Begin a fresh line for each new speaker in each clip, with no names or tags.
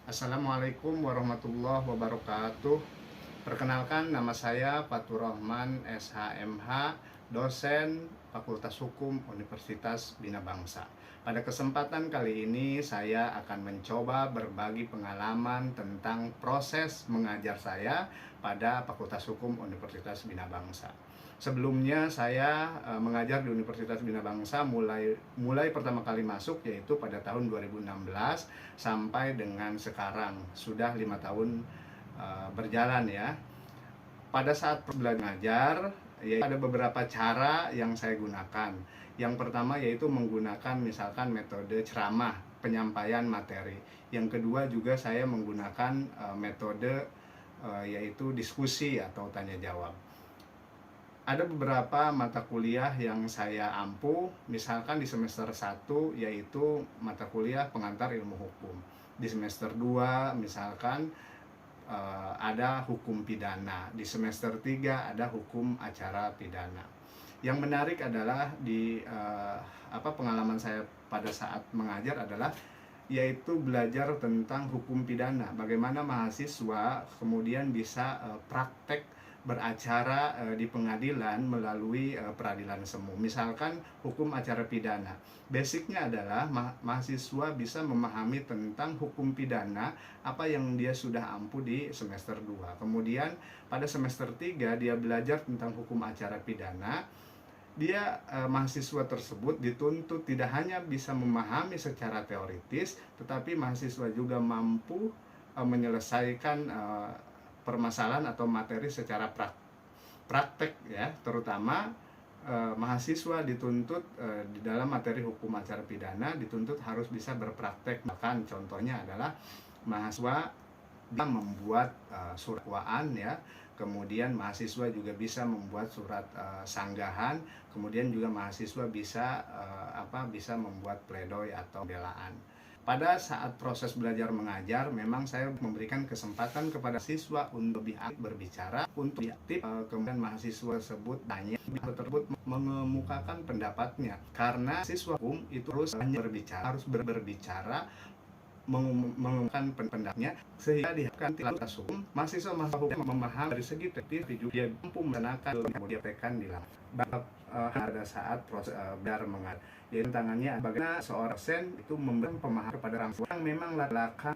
Assalamualaikum warahmatullahi wabarakatuh. Perkenalkan, nama saya Fatur Rahman SHMH, dosen Fakultas Hukum Universitas Bina Bangsa. Pada kesempatan kali ini saya akan mencoba berbagi pengalaman tentang proses mengajar saya pada Fakultas Hukum Universitas Bina Bangsa. Sebelumnya saya mengajar di Universitas Bina Bangsa mulai pertama kali masuk, yaitu pada tahun 2016 sampai dengan sekarang sudah 5 tahun berjalan ya. Pada saat belajar mengajar, ya ada beberapa cara yang saya gunakan. Yang pertama yaitu menggunakan misalkan metode ceramah, penyampaian materi. Yang kedua juga saya menggunakan metode yaitu diskusi atau tanya jawab. Ada beberapa mata kuliah yang saya ampuh, misalkan di semester 1 yaitu mata kuliah pengantar ilmu hukum. Di semester 2 misalkan ada hukum pidana. Di semester 3 ada hukum acara pidana. Yang menarik adalah di pengalaman saya pada saat mengajar adalah yaitu belajar tentang hukum pidana. Bagaimana mahasiswa kemudian bisa praktek beracara di pengadilan melalui peradilan semu. Misalkan hukum acara pidana. Basicnya adalah mahasiswa bisa memahami tentang hukum pidana apa yang dia sudah ampuh di semester 2. Kemudian pada semester 3 dia belajar tentang hukum acara pidana. Mahasiswa tersebut dituntut tidak hanya bisa memahami secara teoritis, tetapi mahasiswa juga mampu menyelesaikan permasalahan atau materi secara praktek ya, terutama mahasiswa dituntut di dalam materi hukum acara pidana dituntut harus bisa berpraktek. Bahkan contohnya adalah mahasiswa membuat surat dakwaan ya, kemudian mahasiswa juga bisa membuat surat sanggahan, kemudian juga mahasiswa bisa bisa membuat pledoi atau pembelaan. Pada saat proses belajar mengajar, memang saya memberikan kesempatan kepada siswa untuk lebih aktif berbicara, untuk aktif kemudian mahasiswa tersebut mengemukakan pendapatnya. Karena siswa hukum itu harus berbicara, mengumumkan pendapatnya, sehingga diharapkan tidak hukum mahasiswa hukum memahami dari segi teknis, dia mampu melaksanakan kemudian tekan di lapangan. Pada saat proses belajar mengajar, yaitu tangannya bagaimana seorang dosen itu memberikan pemahaman kepada orang tua yang memang latar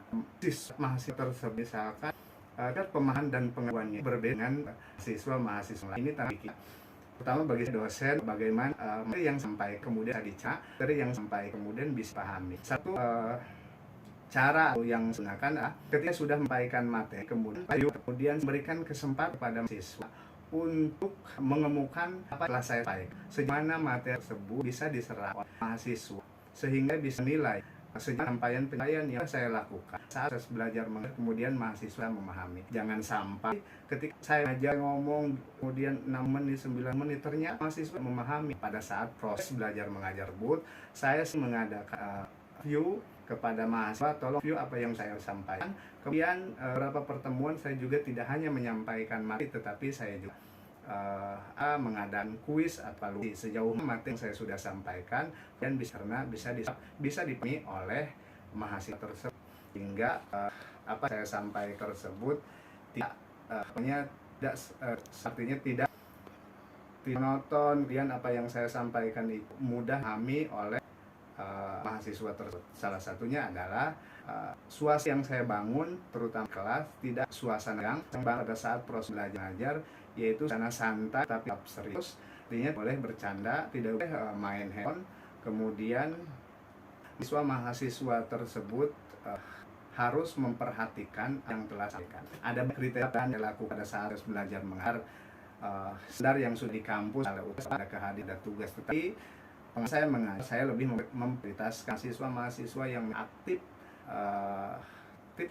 mahasiswa tersebut, misalkan agar pemahaman dan pengetahuannya berbeda dengan mahasiswa ini. Pertama bagi dosen, bagaimana yang sampai kemudian dari yang sampai kemudian bisa pahami. Satu cara yang digunakan ketika sudah menyampaikan materi, kemudian memberikan kesempatan kepada mahasiswa untuk mengemukan apa telah saya sampaikan, sejauh materi tersebut bisa diserap oleh mahasiswa sehingga bisa nilai penyampaian yang saya lakukan saat belajar mengajar, kemudian mahasiswa memahami. Jangan sampai ketika saya aja ngomong kemudian 6 menit 9 menit ternyata mahasiswa memahami. Pada saat proses belajar mengajar saya mengadakan view kepada mahasiswa, tolong view apa yang saya sampaikan. Kemudian beberapa pertemuan saya juga tidak hanya menyampaikan materi, tetapi saya juga mengadakan kuis atau sejauh materi yang saya sudah sampaikan, dan bisa dipahami oleh mahasiswa tersebut, hingga saya sampaikan tersebut tidak artinya tidak monoton. Kemudian apa yang saya sampaikan itu mudah dipahami oleh mahasiswa tersebut. Salah satunya adalah suasana yang saya bangun, terutama kelas, tidak suasana yang pada saat proses belajar mengajar, yaitu suasana santai tapi serius. Artinya boleh bercanda, tidak boleh main handphone. Kemudian mahasiswa tersebut harus memperhatikan yang telah disampaikan. Ada kriteria yang dilakukan pada saat belajar mengajar, standar yang sudah di kampus, ada kehadiran, ada tugas, tetapi saya lebih memprioritaskan mahasiswa yang aktif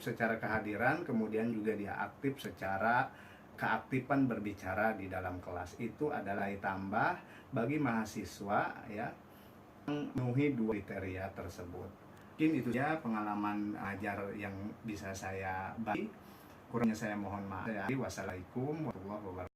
secara kehadiran, kemudian juga dia aktif secara keaktifan berbicara di dalam kelas. Itu adalah tambah bagi mahasiswa ya yang memenuhi 2 kriteria tersebut. Mungkin itu ya pengalaman ajar yang bisa saya bagi. Kurangnya saya mohon maaf. Wassalamualaikum warahmatullahi wabarakatuh.